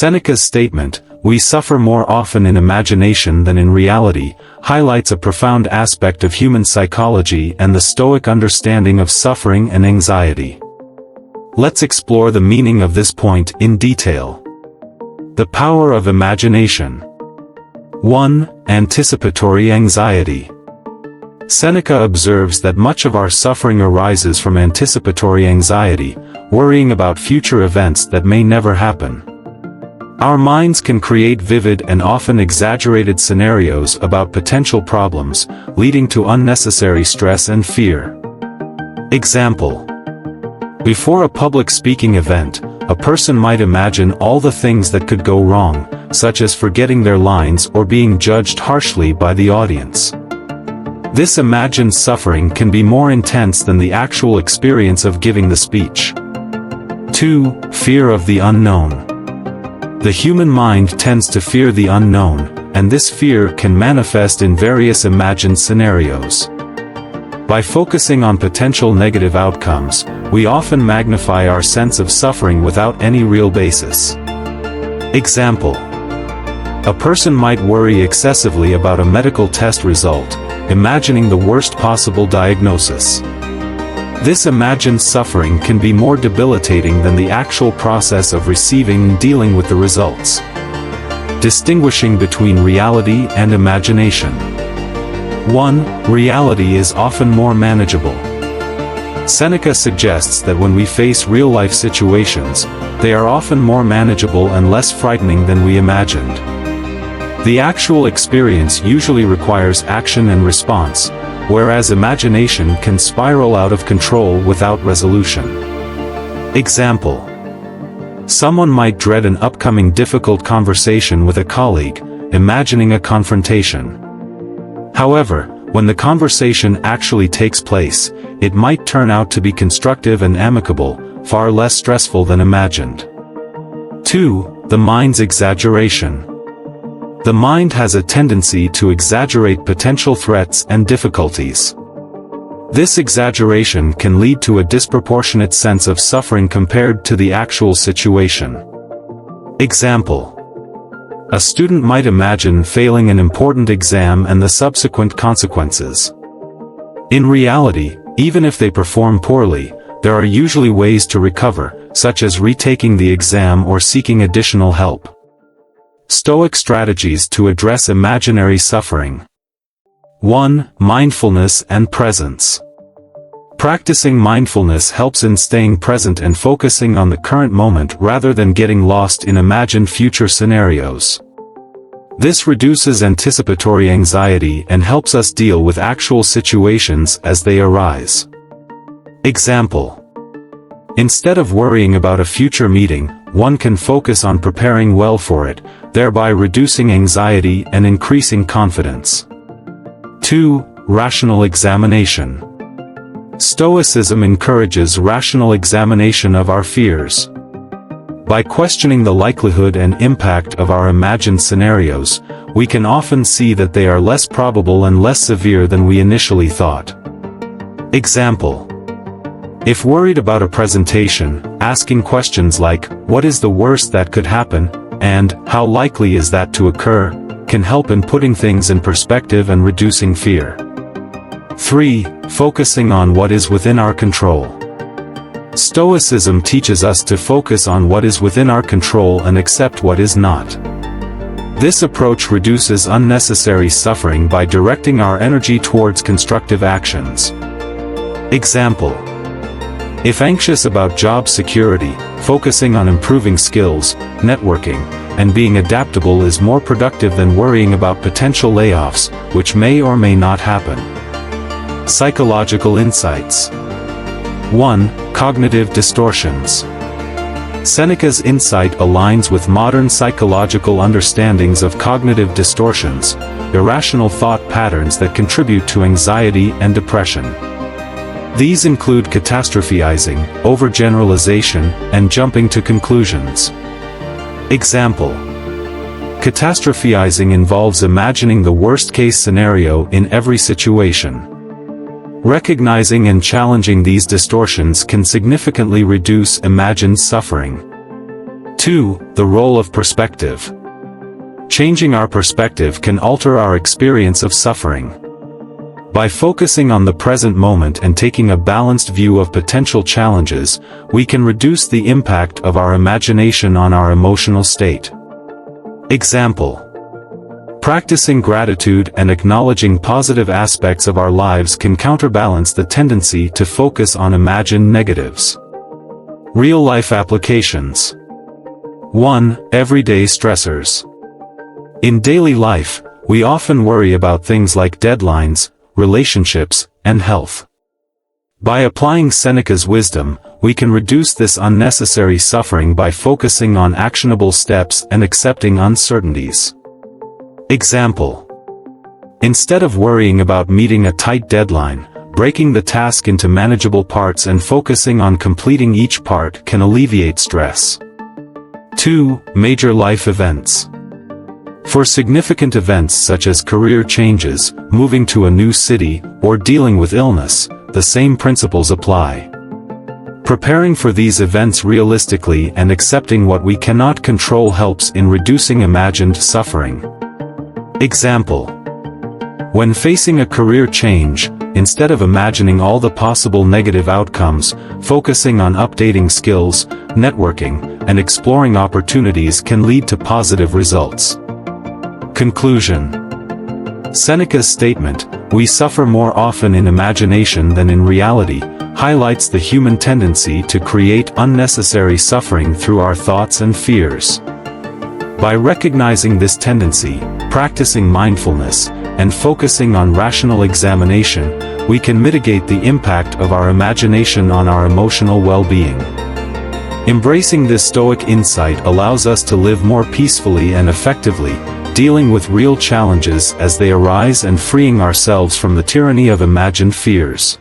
Seneca's statement, "We suffer more often in imagination than in reality," highlights a profound aspect of human psychology and the Stoic understanding of suffering and anxiety. Let's explore the meaning of this point in detail. The power of imagination. 1. Anticipatory anxiety. Seneca observes that much of our suffering arises from anticipatory anxiety, worrying about future events that may never happen. Our minds can create vivid and often exaggerated scenarios about potential problems, leading to unnecessary stress and fear. Example. Before a public speaking event, a person might imagine all the things that could go wrong, such as forgetting their lines or being judged harshly by the audience. This imagined suffering can be more intense than the actual experience of giving the speech. 2. Fear of the unknown. The human mind tends to fear the unknown, and this fear can manifest in various imagined scenarios. By focusing on potential negative outcomes, we often magnify our sense of suffering without any real basis. Example. A person might worry excessively about a medical test result, imagining the worst possible diagnosis. This imagined suffering can be more debilitating than the actual process of receiving and dealing with the results. Distinguishing between reality and imagination. 1. Reality is often more manageable. Seneca suggests that when we face real-life situations, they are often more manageable and less frightening than we imagined. The actual experience usually requires action and response, whereas imagination can spiral out of control without resolution. Example. Someone might dread an upcoming difficult conversation with a colleague, imagining a confrontation. However, when the conversation actually takes place, it might turn out to be constructive and amicable, far less stressful than imagined. 2. The mind's exaggeration. The mind has a tendency to exaggerate potential threats and difficulties. This exaggeration can lead to a disproportionate sense of suffering compared to the actual situation. Example. A student might imagine failing an important exam and the subsequent consequences. In reality, even if they perform poorly, there are usually ways to recover, such as retaking the exam or seeking additional help. Stoic strategies to address imaginary suffering. 1. Mindfulness and presence. Practicing mindfulness helps in staying present and focusing on the current moment rather than getting lost in imagined future scenarios. This reduces anticipatory anxiety and helps us deal with actual situations as they arise. Example. Instead of worrying about a future meeting, one can focus on preparing well for it, thereby reducing anxiety and increasing confidence. 2. Rational examination. Stoicism encourages rational examination of our fears. By questioning the likelihood and impact of our imagined scenarios, we can often see that they are less probable and less severe than we initially thought. Example. If worried about a presentation, asking questions like, "What is the worst that could happen?" and "How likely is that to occur?" can help in putting things in perspective and reducing fear. 3. Focusing on what is within our control. Stoicism teaches us to focus on what is within our control and accept what is not. This approach reduces unnecessary suffering by directing our energy towards constructive actions. Example. If anxious about job security, focusing on improving skills, networking, and being adaptable is more productive than worrying about potential layoffs, which may or may not happen. Psychological insights. 1. Cognitive distortions. Seneca's insight aligns with modern psychological understandings of cognitive distortions, irrational thought patterns that contribute to anxiety and depression. These include catastrophizing, overgeneralization, and jumping to conclusions. Example. Catastrophizing involves imagining the worst-case scenario in every situation. Recognizing and challenging these distortions can significantly reduce imagined suffering. 2. The role of perspective. Changing our perspective can alter our experience of suffering. By focusing on the present moment and taking a balanced view of potential challenges, we can reduce the impact of our imagination on our emotional state. Example: practicing gratitude and acknowledging positive aspects of our lives can counterbalance the tendency to focus on imagined negatives. Real-life applications. 1. Everyday stressors. In daily life, we often worry about things like deadlines, relationships, and health. By applying Seneca's wisdom, we can reduce this unnecessary suffering by focusing on actionable steps and accepting uncertainties. Example: instead of worrying about meeting a tight deadline, breaking the task into manageable parts and focusing on completing each part can alleviate stress. 2. Major life events. For significant events such as career changes, moving to a new city, or dealing with illness, the same principles apply. Preparing for these events realistically and accepting what we cannot control helps in reducing imagined suffering. Example: when facing a career change, instead of imagining all the possible negative outcomes, focusing on updating skills, networking, and exploring opportunities can lead to positive results. Conclusion. Seneca's statement, "We suffer more often in imagination than in reality," highlights the human tendency to create unnecessary suffering through our thoughts and fears. By recognizing this tendency, practicing mindfulness, and focusing on rational examination, we can mitigate the impact of our imagination on our emotional well-being. Embracing this Stoic insight allows us to live more peacefully and effectively, dealing with real challenges as they arise and freeing ourselves from the tyranny of imagined fears.